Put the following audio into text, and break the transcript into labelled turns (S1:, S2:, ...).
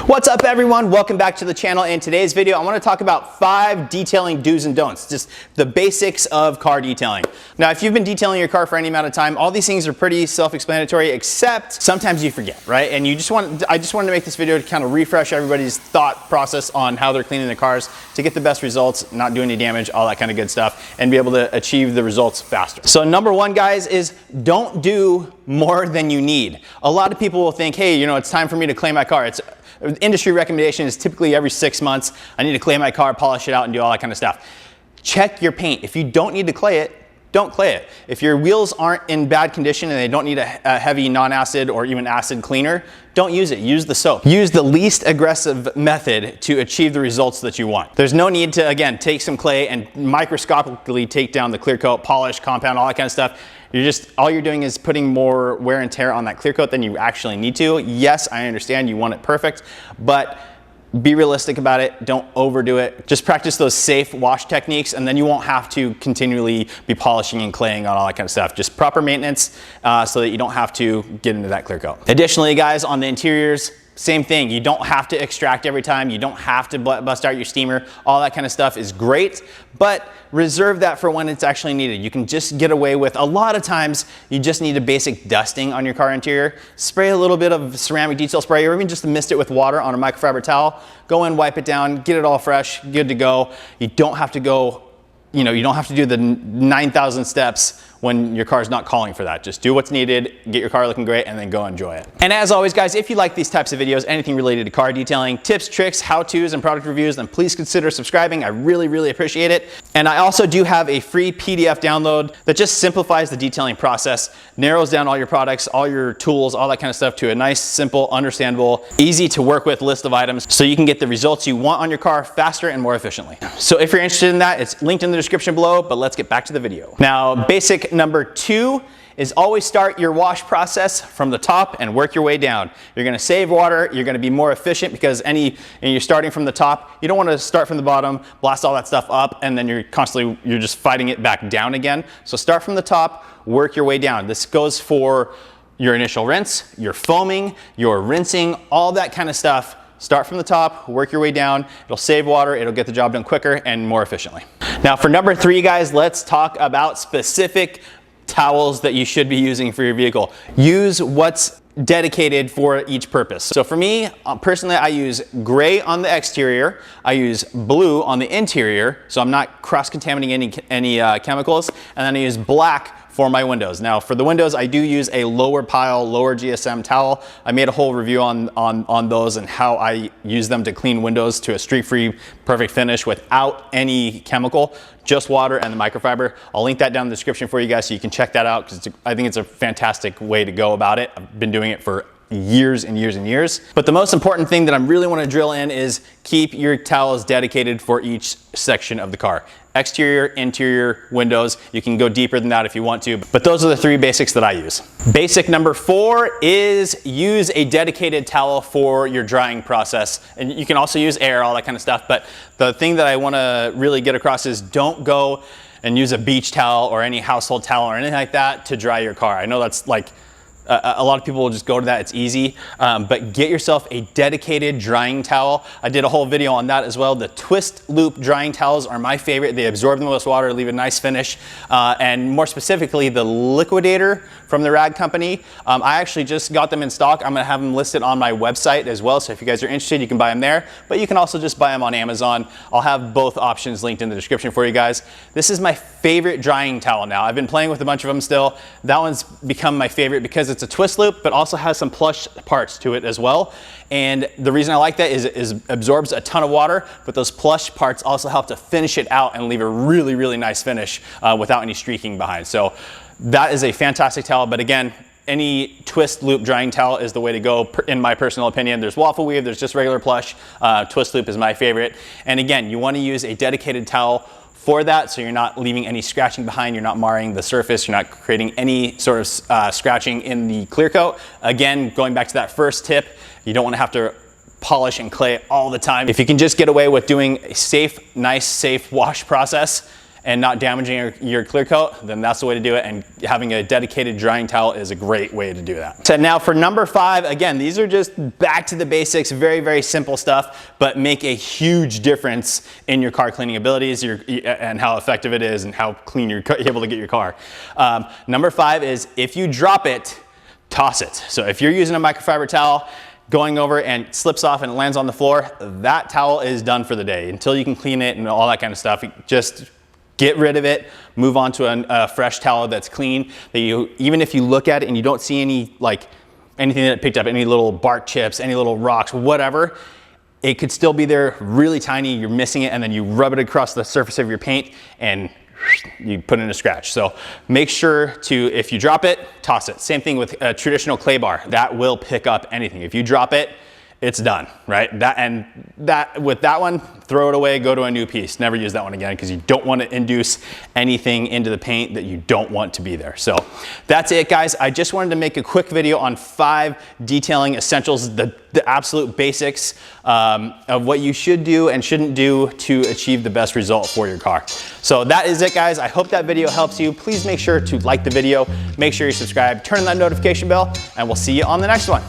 S1: What's up everyone? Welcome back to the channel. In today's video, I want to talk about 5 detailing do's and don'ts, just the basics of car detailing. Now, if you've been detailing your car for any amount of time, all these things are pretty self-explanatory, except sometimes you forget, right? And I just wanted to make this video to kind of refresh everybody's thought process on how they're cleaning their cars to get the best results, not do any damage, all that kind of good stuff, and be able to achieve the results faster. So number one, guys, is don't do more than you need. A lot of people will think, hey, it's time for me to clean my car. Industry recommendation is typically every 6 months. I need to clay my car, polish it out, and do all that kind of stuff. Check your paint. If you don't need to clay it, don't clay it. If your wheels aren't in bad condition and they don't need a heavy non-acid or even acid cleaner, don't use it. Use the soap. Use the least aggressive method to achieve the results that you want. There's no need to, again, take some clay and microscopically take down the clear coat, polish, compound, all that kind of stuff. All you're doing is putting more wear and tear on that clear coat than you actually need to. Yes, I understand you want it perfect, but be realistic about it. Don't overdo it. Just practice those safe wash techniques, and then you won't have to continually be polishing and claying on all that kind of stuff. Just proper maintenance so that you don't have to get into that clear coat. Additionally, guys, on the interiors, same thing. You don't have to extract every time. You don't have to bust out your steamer. All that kind of stuff is great, but reserve that for when it's actually needed. You can just get away with, a lot of times, you just need a basic dusting on your car interior. Spray a little bit of ceramic detail spray, or even just mist it with water on a microfiber towel. Go in, wipe it down, get it all fresh, good to go. You don't have to go, you don't have to do the 9,000 steps when your car's not calling for that. Just do what's needed, get your car looking great, and then go enjoy it. And as always, guys, if you like these types of videos, anything related to car detailing, tips, tricks, how-tos, and product reviews, then please consider subscribing. I really, really appreciate it. And I also do have a free PDF download that just simplifies the detailing process, narrows down all your products, all your tools, all that kind of stuff to a nice, simple, understandable, easy to work with list of items so you can get the results you want on your car faster and more efficiently. So if you're interested in that, it's linked in the description below, but let's get back to the video. Now, basic number 2 is always start your wash process from the top and work your way down. You're gonna save water, you're gonna be more efficient because you're starting from the top. You don't wanna start from the bottom, blast all that stuff up, and then you're just fighting it back down again. So start from the top, work your way down. This goes for your initial rinse, your foaming, your rinsing, all that kind of stuff. Start from the top, work your way down. It'll save water, it'll get the job done quicker and more efficiently. Now for number 3, guys, let's talk about specific towels that you should be using for your vehicle. Use what's dedicated for each purpose. So for me, personally, I use gray on the exterior, I use blue on the interior, so I'm not cross-contaminating any chemicals, and then I use black for my windows. Now for the windows, I do use a lower pile, lower GSM towel. I made a whole review on those and how I use them to clean windows to a streak-free, perfect finish without any chemical, just water and the microfiber. I'll link that down in the description for you guys so you can check that out because I think it's a fantastic way to go about it. I've been doing it for years and years and years. But the most important thing that I really want to drill in is keep your towels dedicated for each section of the car. Exterior, interior, windows. You can go deeper than that if you want to, but those are the 3 basics that I use. Basic number 4 is use a dedicated towel for your drying process. And you can also use air, all that kind of stuff, but the thing that I want to really get across is don't go and use a beach towel or any household towel or anything like that to dry your car. I know that's like, a lot of people will just go to that, it's easy, but get yourself a dedicated drying towel. I did a whole video on that as well. The twist loop drying towels are my favorite. They absorb the most water, leave a nice finish, and more specifically, the Liquidator from the Rag Company. I actually just got them in stock. I'm gonna have them listed on my website as well, so if you guys are interested, you can buy them there, but you can also just buy them on Amazon. I'll have both options linked in the description for you guys. This is my favorite drying towel now. I've been playing with a bunch of them still. That one's become my favorite because it's a twist loop, but also has some plush parts to it as well. And the reason I like that is it absorbs a ton of water, but those plush parts also help to finish it out and leave a really, really nice finish without any streaking behind. So that is a fantastic towel, but again, any twist loop drying towel is the way to go in my personal opinion. There's waffle weave, there's just regular plush. Twist loop is my favorite. And again, you want to use a dedicated towel for that, so you're not leaving any scratching behind, you're not marring the surface, you're not creating any sort of scratching in the clear coat. Again, going back to that first tip, you don't want to have to polish and clay all the time. If you can just get away with doing a safe, nice, safe wash process, and not damaging your clear coat, then that's the way to do it. And having a dedicated drying towel is a great way to do that. So now for number 5, again, these are just back to the basics, very, very simple stuff, but make a huge difference in your car cleaning abilities and how effective it is and how clean you're able to get your car. Number 5 is if you drop it, toss it. So if you're using a microfiber towel, going over and slips off and it lands on the floor, that towel is done for the day. Until you can clean it and all that kind of stuff, just get rid of it, move on to a fresh towel that's clean, that even if you look at it and you don't see any, anything that it picked up, any little bark chips, any little rocks, whatever, it could still be there really tiny, you're missing it, and then you rub it across the surface of your paint and you put in a scratch. So make sure to, if you drop it, toss it. Same thing with a traditional clay bar. That will pick up anything. If you drop it, it's done, right? With that one, throw it away, go to a new piece. Never use that one again because you don't want to induce anything into the paint that you don't want to be there. So that's it, guys. I just wanted to make a quick video on 5 detailing essentials, the absolute basics of what you should do and shouldn't do to achieve the best result for your car. So that is it, guys. I hope that video helps you. Please make sure to like the video, make sure you subscribe, turn on that notification bell, and we'll see you on the next one.